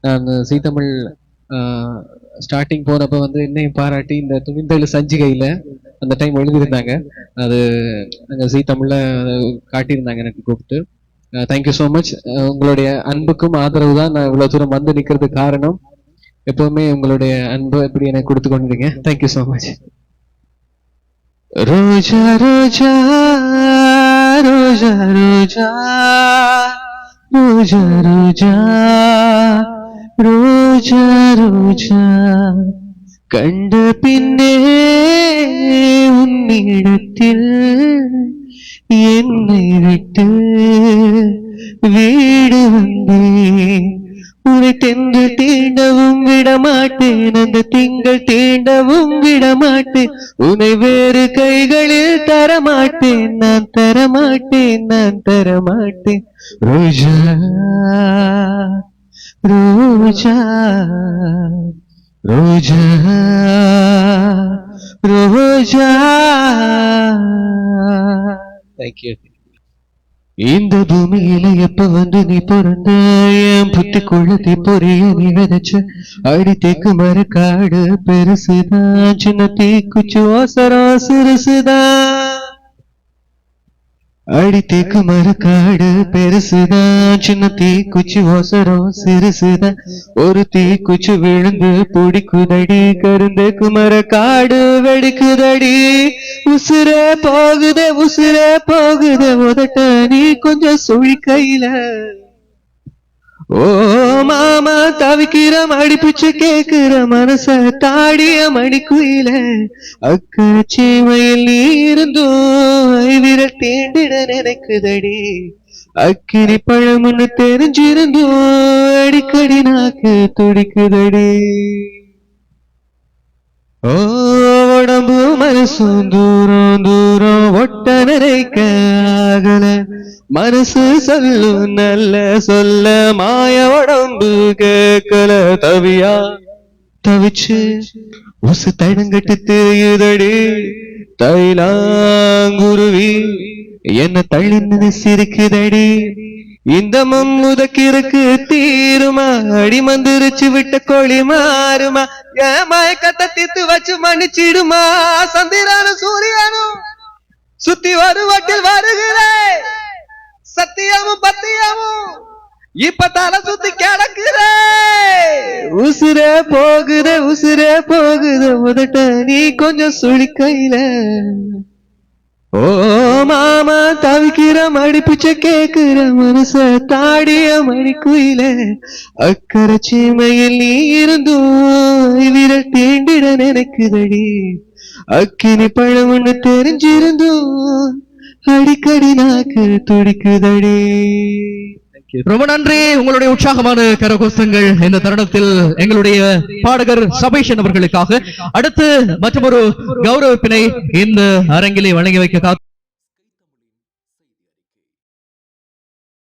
நான் ஜீ தமிழ் ஸ்டார்டிங் போனப்ப வந்து என்னையும் பாராட்டி இந்த துணிந்தெழு சஞ்சிகையில அந்த டைம் எழுதியிருந்தாங்க. அது நாங்கள் ஜீ தமிழ்ல காட்டியிருந்தாங்க எனக்கு கூப்பிட்டு. Thank you so much. உங்களுடைய அன்புக்கும் ஆதரவு தான் நான் இவ்வளவு தூரம் வந்து நிற்கிறதுக்கு காரணம். எப்பவுமே உங்களுடைய அன்பு எப்படி எனக்கு கொடுத்து கொண்டிருக்கீங்க. Thank you so much. ரோஜா ரோஜா ரோஜா ரோஜா ரோஜா ரோஜா ரோஜா ரோஜா கண்ட பின்னே உன்னிடத்தில் என்னை விட்டு வீடு வந்தேன். உன்னை தென்று தீண்டவும் விடமாட்டேன், அந்த திங்கள் தீண்டவும் விடமாட்டேன். உன்னை வேறு கைகளில் தரமாட்டேன், நான் தரமாட்டேன், நான் தரமாட்டேன். ரோஜா ரோஜா ரோஜா ரோஜா. தேங்க்யூ. இந்த பூமியில எப்ப வந்து நீ பிறந்த, என் புத்தி குளத்தி பொரிய நீ விதைச்ச. அடி தேக்கு மரக்காடு பெருசுதான், சின்ன தீக்குச்சி ஓசரம் சிறுசுதான். அடி தேக்கு மரக்காடு பெருசுதான், சின்ன தீக்குச்சி ஓசரம் சிறுசுதான். ஒரு தீக்குச்சி விழுந்து பிடிக்குதடி, கருந்தேக்கு மரக்காடு வெடிக்குதடி. உசுரே போகுதே உசுரே போகுதே உதட்ட நீ கொஞ்சம் சுழி கையில. ஓ மாமா தவிக்கிற மடிப்பிச்சு கேக்குற மனச தாடிய மணிக்குயில. அக்கறை சீமையில் நீ இருந்தோ விரல் தீண்டிட நினைக்குதடி. அக்கினி பழம்னு தெரிஞ்சிருந்தோ அடிக்கடி நாக்கு துடிக்குதடி. ஓ உடம்பு மனசும் தூரம் தூரம் ஒட்ட நினைக்க ஆகல. மனசு சொல்லும் நல்ல சொல்ல மாய உடம்பு கேட்கல. தவியா தவிச்சு உசு தடங்கட்டு தெரியுதடி. தைலாங்குருவி என்ன தள்ளின்னு சிரிக்குதடி. இந்த மும்முதக்கிருக்கு தீருமா, அடி மந்திரிச்சு விட்ட கோழி மாறுமா. என் மயக்கத்தை தீர்த்து வச்சு மன்னிச்சிடுமா. சந்திரனும் சூரியனும் சுத்தி வருவட்டில் வருகிறேன், சத்தியமும் பத்தியமும் இப்ப தலை சுத்தி கிடக்குறே. உசுரே போகுதே உசுரே போகுது உதட்ட நீ கொஞ்சம் சுழி கையில. ஓ மாமா தவிக்கிற மடிப்பிச்ச கேக்குற மனச தாடிய மணிக்குயில. அக்கறை சீமையில் நீ இருந்தோ விரல் தீண்டிட நினைக்குதடி. அக்கினி பழம்னு தெரிஞ்சிருந்தோ அடிக்கடி நாக்கு துடிக்குதடி. ரொம்ப நன்றி. உங்களுடைய உற்சாகமான கரகோஷங்கள் இந்த தருணத்தில் எங்களுடைய பாடகர் சபேஷன் அவர்களுக்காக. அடுத்து மற்றொரு கௌரவிப்பினை இந்த அரங்கிலே வழங்கி வைக்க